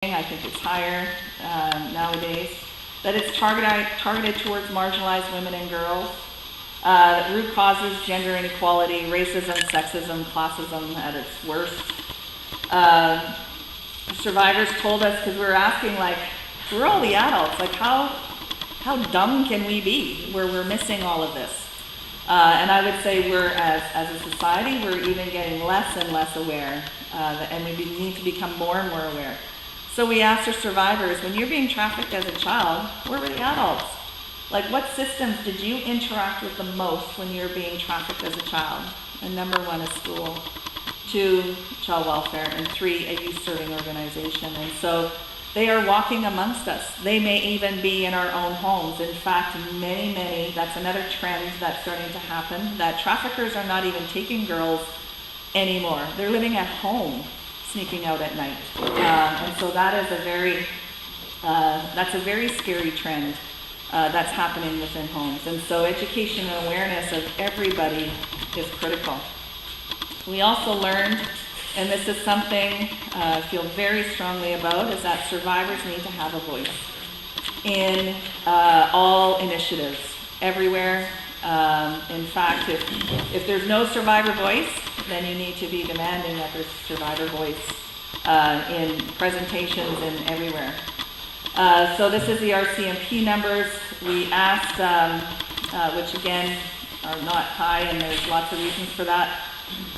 I think it's higher nowadays, that it's targeted towards marginalized women and girls. Root causes: gender inequality, racism, sexism, classism at its worst. Survivors told us, because we were asking, like, we're all the adults, like how dumb can we be where we're missing all of this? And I would say we're, as a society, we're even getting less and less aware, and we need to become more and more aware. So we asked our survivors, when you're being trafficked as a child, where were the adults? Like, what systems did you interact with the most when you were being trafficked as a child? And number 1 is school, 2, child welfare, and 3, a youth-serving organization. And so they are walking amongst us. They may even be in our own homes. In fact, many, that's another trend that's starting to happen, that traffickers are not even taking girls anymore. They're living at home, sneaking out at night. And so that is that's a very scary trend that's happening within homes. And so education and awareness of everybody is critical. We also learned, and this is something I feel very strongly about, is that survivors need to have a voice in all initiatives, everywhere. In fact, if there's no survivor voice, then you need to be demanding that there's survivor voice in presentations and everywhere. So this is the RCMP numbers. We asked, which again are not high, and there's lots of reasons for that.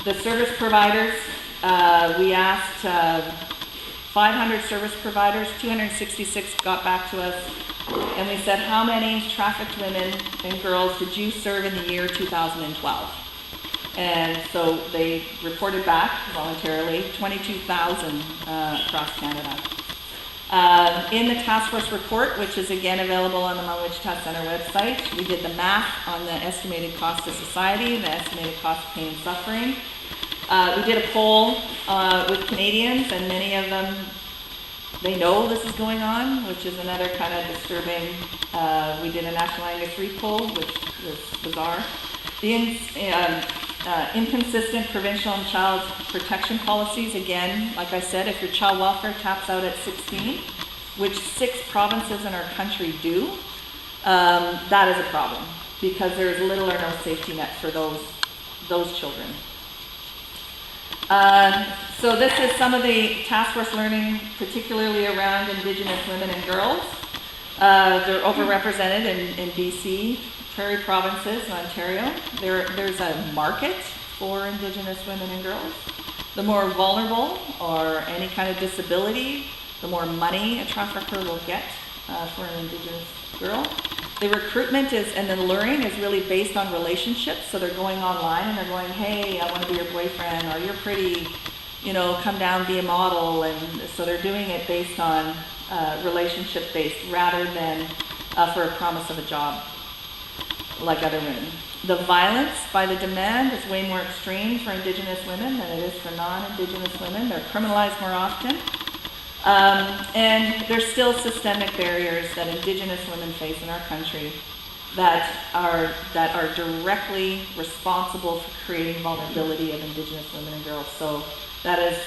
The service providers, we asked 500 service providers, 266 got back to us, and we said, how many trafficked women and girls did you serve in the year 2012? And so they reported back voluntarily 22,000 across Canada. In the task force report, which is again available on the Mount Wichita Center website, we did the math on the estimated cost to society, the estimated cost of pain and suffering. We did a poll with Canadians, and many of them, they know this is going on, which is another kind of disturbing. We did a National Angus Reid poll, which was bizarre. The inconsistent provincial and child protection policies, again, like I said, if your child welfare taps out at 16, which 6 provinces in our country do, that is a problem, because there is little or no safety net for those children. So this is some of the task force learning, particularly around Indigenous women and girls. They're overrepresented in BC, Prairie provinces, and Ontario. There's a market for Indigenous women and girls. The more vulnerable or any kind of disability, the more money a trafficker will get for an Indigenous girl. The recruitment and the luring is really based on relationships. So they're going online and they're going, hey, I want to be your boyfriend, or you're pretty, come down, be a model. And so they're doing it based on relationship-based rather than for a promise of a job like other women. The violence by the demand is way more extreme for Indigenous women than it is for non-Indigenous women. They're criminalized more often. And there's still systemic barriers that Indigenous women face in our country that are directly responsible for creating vulnerability of Indigenous women and girls. So that is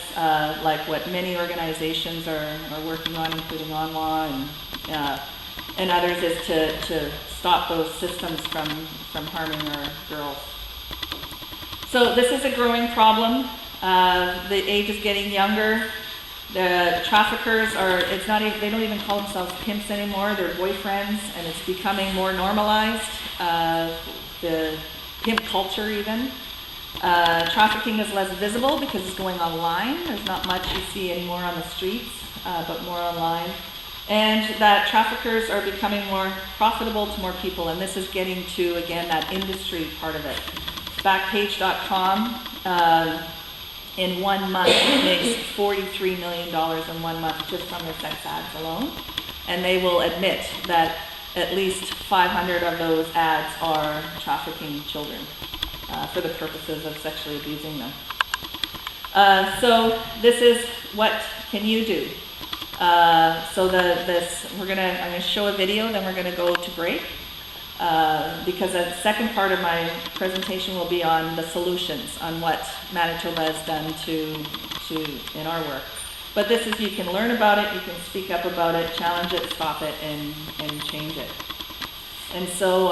like what many organizations are working on, including ONWA and others, is to stop those systems from harming our girls. So this is a growing problem. The age is getting younger. The traffickers they don't even call themselves pimps anymore, they're boyfriends, and it's becoming more normalized, the pimp culture even. Trafficking is less visible because it's going online. There's not much you see anymore on the streets, but more online. And that traffickers are becoming more profitable to more people, and this is getting to, again, that industry part of it. Backpage.com, in 1 month, makes $43 million in 1 month just from their sex ads alone. And they will admit that at least 500 of those ads are trafficking children for the purposes of sexually abusing them. So this is what can you do? So I'm gonna show a video, then we're gonna go to break. Because the second part of my presentation will be on the solutions, on what Manitoba has done in our work. But this is, you can learn about it, you can speak up about it, challenge it, stop it, and change it. And so,